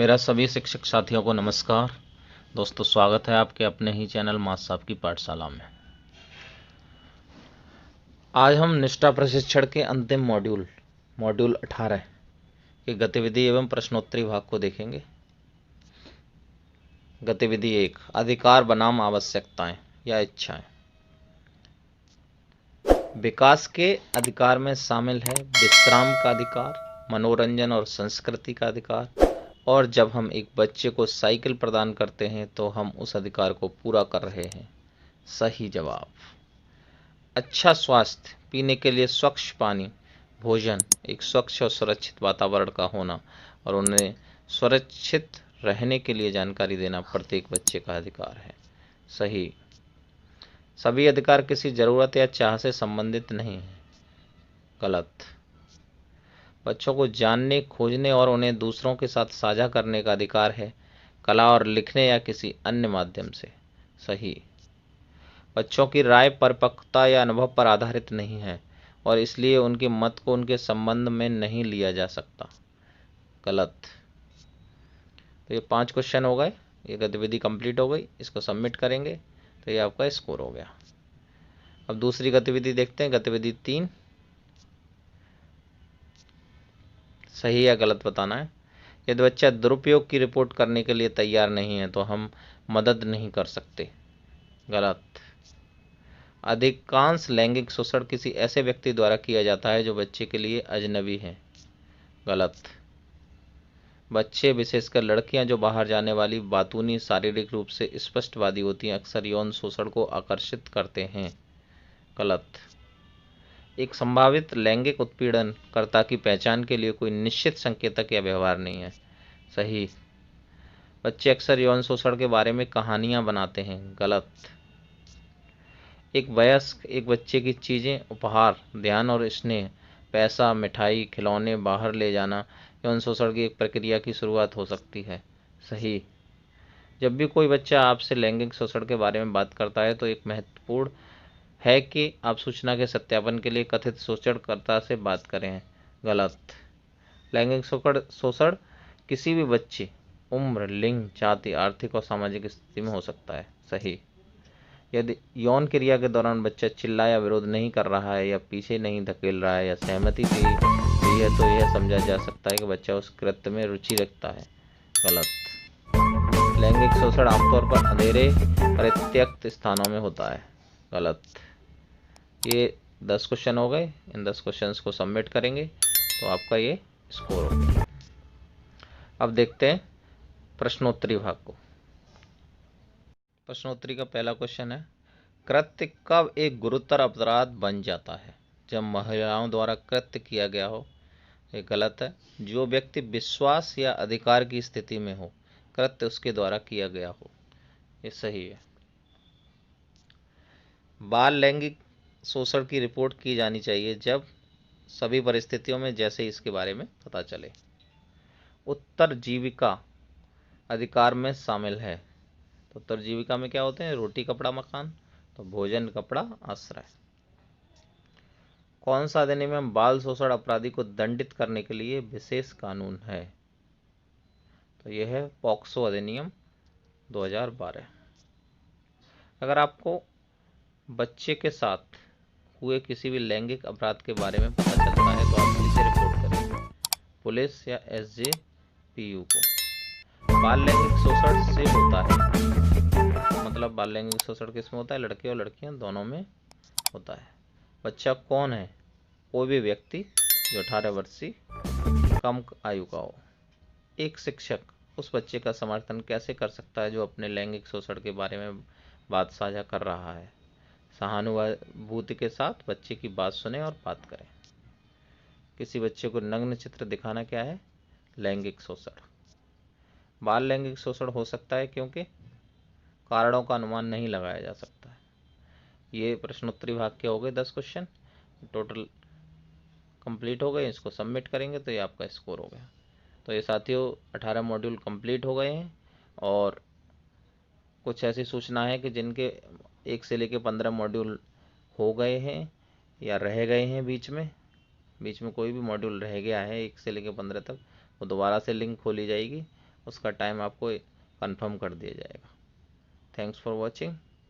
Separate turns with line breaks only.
मेरा सभी शिक्षक साथियों को नमस्कार। दोस्तों, स्वागत है आपके अपने ही चैनल मास साहब की पाठशाला में। आज हम निष्ठा प्रशिक्षण के अंतिम मॉड्यूल 18 के गतिविधि एवं प्रश्नोत्तरी भाग को देखेंगे। गतिविधि 1, अधिकार बनाम आवश्यकताएं या इच्छाएं। विकास के अधिकार में शामिल है विश्राम का अधिकार, मनोरंजन और संस्कृति का अधिकार, और जब हम एक बच्चे को साइकिल प्रदान करते हैं तो हम उस अधिकार को पूरा कर रहे हैं। सही जवाब। अच्छा स्वास्थ्य, पीने के लिए स्वच्छ पानी, भोजन, एक स्वच्छ और सुरक्षित वातावरण का होना और उन्हें सुरक्षित रहने के लिए जानकारी देना प्रत्येक बच्चे का अधिकार है। सही। सभी अधिकार किसी जरूरत या चाह से संबंधित नहीं है। गलत। बच्चों को जानने, खोजने और उन्हें दूसरों के साथ साझा करने का अधिकार है, कला और लिखने या किसी अन्य माध्यम से। सही। बच्चों की राय परिपक्वता या अनुभव पर आधारित नहीं है और इसलिए उनके मत को उनके संबंध में नहीं लिया जा सकता। गलत। तो ये 5 क्वेश्चन हो गए, ये गतिविधि कंप्लीट हो गई, इसको सबमिट करेंगे तो ये आपका स्कोर हो गया। अब दूसरी गतिविधि देखते हैं, गतिविधि 3। सही या गलत बताना है। यदि बच्चा दुरुपयोग की रिपोर्ट करने के लिए तैयार नहीं है तो हम मदद नहीं कर सकते। गलत। अधिकांश लैंगिक शोषण किसी ऐसे व्यक्ति द्वारा किया जाता है जो बच्चे के लिए अजनबी है। गलत। बच्चे, विशेषकर लड़कियां जो बाहर जाने वाली बातूनी, शारीरिक रूप से स्पष्टवादी होती हैं, अक्सर यौन शोषण को आकर्षित करते हैं। गलत। एक संभावित लैंगिक उत्पीड़न कर्ता की पहचान के लिए कोई निश्चित संकेतक या व्यवहार नहीं है। सही। बच्चे अक्सर यौन शोषण के बारे में कहानियां बनाते हैं। गलत। एक वयस्क एक बच्चे की चीजें, उपहार, ध्यान और स्नेह, पैसा, मिठाई, खिलौने बाहर ले जाना यौन शोषण की एक प्रक्रिया की शुरुआत हो सकती है। सही। जब भी कोई बच्चा आपसे लैंगिक शोषण के बारे में बात करता है तो एक महत्वपूर्ण है कि आप सूचना के सत्यापन के लिए कथित शोषणकर्ता से बात करें। गलत। लैंगिक शोषण किसी भी बच्चे, उम्र, लिंग, जाति, आर्थिक और सामाजिक स्थिति में हो सकता है। सही। यदि यौन क्रिया के दौरान बच्चा चिल्ला या विरोध नहीं कर रहा है या पीछे नहीं धकेल रहा है या सहमति दी गई है तो यह समझा जा सकता है कि बच्चा उस कृत्य में रुचि रखता है। गलत। लैंगिक शोषण आमतौर पर अंधेरे, परित्यक्त स्थानों में होता है। गलत। ये 10 क्वेश्चन हो गए, इन 10 क्वेश्चंस को सबमिट करेंगे तो आपका ये स्कोर हो गया। अब देखते हैं प्रश्नोत्तरी भाग को। प्रश्नोत्तरी का पहला क्वेश्चन है, कृत्य कब एक गुरुतर अपराध बन जाता है? जब महिलाओं द्वारा कृत्य किया गया हो। ये गलत है। जो व्यक्ति विश्वास या अधिकार की स्थिति में हो, कृत्य उसके द्वारा किया गया हो। ये सही है। बाल लैंगिक शोषण की रिपोर्ट की जानी चाहिए जब सभी परिस्थितियों में, जैसे इसके बारे में पता चले। उत्तरजीविका अधिकार में शामिल है। तो उत्तरजीविका में क्या होते हैं? रोटी, कपड़ा, मकान। तो भोजन, कपड़ा, आश्रय। कौन सा अधिनियम बाल शोषण अपराधी को दंडित करने के लिए विशेष कानून है? तो यह है पॉक्सो अधिनियम 2012। अगर आपको बच्चे के साथ हुए किसी भी लैंगिक अपराध के बारे में पता चलता है तो आप किसे रिपोर्ट करेंगे? पुलिस या SJPU को? बाल लैंगिक शोषण से होता है, मतलब बाल लैंगिक शोषण किसमें होता है? लड़के और लड़कियां दोनों में होता है। बच्चा कौन है? कोई भी व्यक्ति जो 18 वर्ष से कम आयु का हो। एक शिक्षक उस बच्चे का समर्थन कैसे कर सकता है जो अपने लैंगिक शोषण के बारे में बात साझा कर रहा है? सहानुभूति के साथ बच्चे की बात सुने और बात करें। किसी बच्चे को नग्न चित्र दिखाना क्या है? लैंगिक शोषण। बाल लैंगिक शोषण हो सकता है क्योंकि कारणों का अनुमान नहीं लगाया जा सकता है। ये प्रश्नोत्तरी भाग के हो गए 10 क्वेश्चन, टोटल कंप्लीट हो गए। इसको सबमिट करेंगे तो ये आपका स्कोर हो गया। तो ये साथियों 18 मॉड्यूल कंप्लीट हो गए हैं और कुछ ऐसी सूचना है कि जिनके 1 से लेकर 15 मॉड्यूल हो गए हैं या रह गए हैं, बीच में कोई भी मॉड्यूल रह गया है 1 से लेकर 15 तक, वो दोबारा से लिंक खोली जाएगी उसका टाइम आपको कंफर्म कर दिया जाएगा। Thanks for watching.